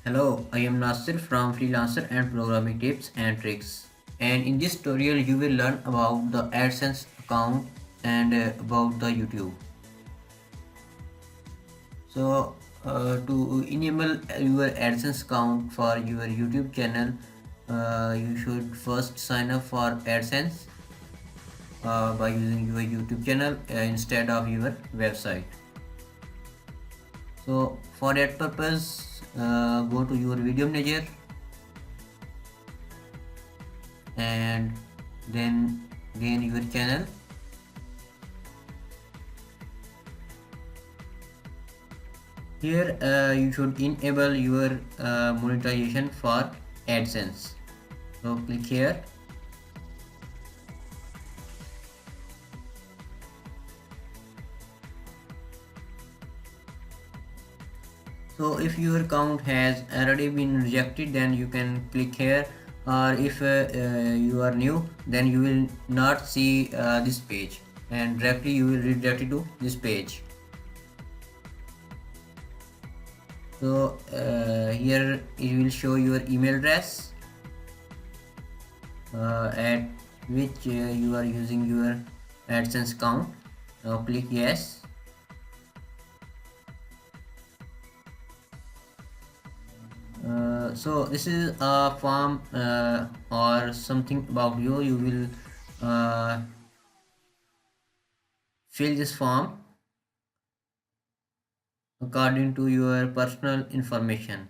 Hello, I am Nasir from Freelancer and Programming Tips and Tricks. And in this tutorial, you will learn about the AdSense account and about the YouTube. So, to enable your AdSense account for your YouTube channel, you should first sign up for AdSense by using your YouTube channel instead of your website. So, for that purpose, go to your video manager and then gain your channel. Here you should enable your monetization for AdSense. So click here. So if your account has already been rejected, then you can click here, or if you are new, then you will not see this page and directly you will redirect to this page. So here it will show your email address at which you are using your AdSense account. Now click yes. So this is a form or something about you. You will fill this form according to your personal information.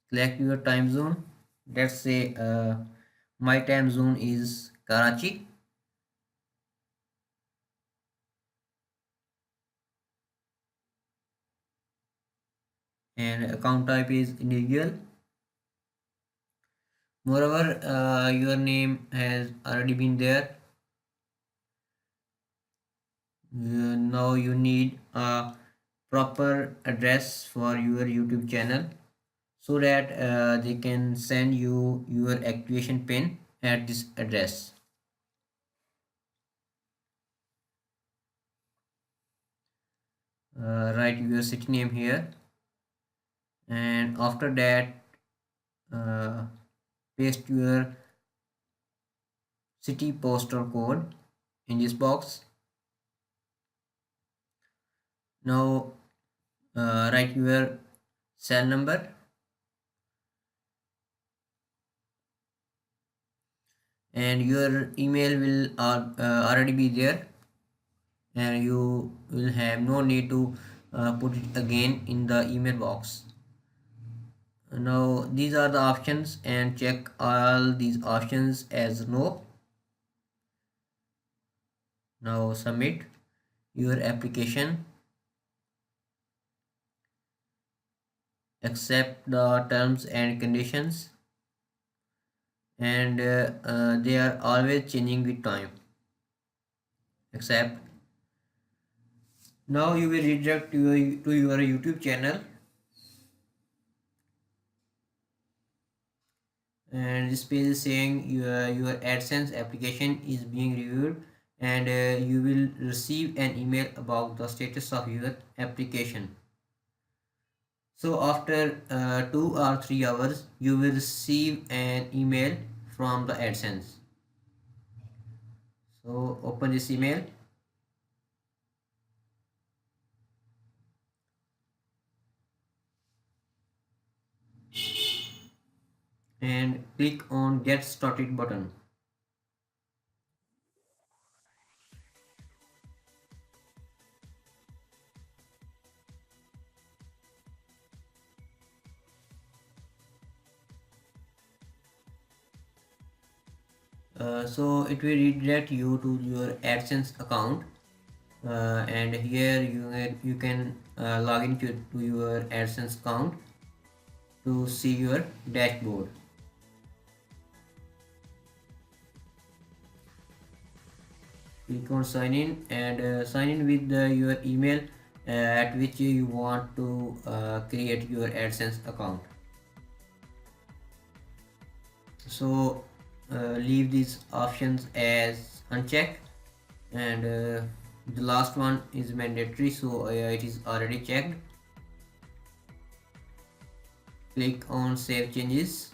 Select your time zone. Let's say my time zone is Karachi. And account type is individual. Moreover, your name has already been there. Now you need a proper address for your YouTube channel so that they can send you your activation pin at this address. Write your city name here, and after that uh, paste your city postal code in this box. Now write your cell number, and your email will already be there, and you will have no need to put it again in the email box. Now these are the options, and check all these options as no. Now submit your application, accept the terms and conditions, and they are always changing with time. Accept. Now you will redirect to your YouTube channel, and this page is saying your AdSense application is being reviewed, and you will receive an email about the status of your application. So after 2 or 3 hours you will receive an email from the AdSense. So open this email, and click on get started button. So it will redirect you to your AdSense account, and here you can log into to your AdSense account to see your dashboard. Click on sign in, and sign in with your email at which you want to create your AdSense account. So leave these options as unchecked, and the last one is mandatory, so it is already checked. Click on save changes.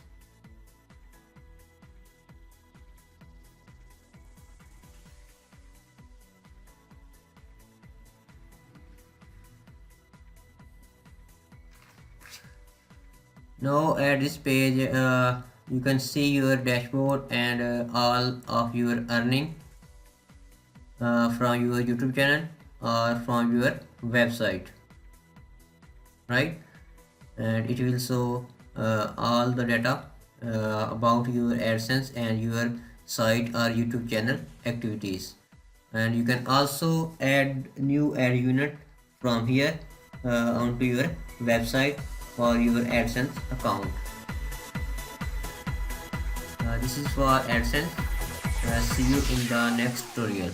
Now at this page you can see your dashboard and all of your earning from your YouTube channel or from your website, right? And it will show all the data about your AdSense and your site or YouTube channel activities. And you can also add new ad unit from here onto your website or your AdSense account. This is for AdSense. See you in the next tutorial.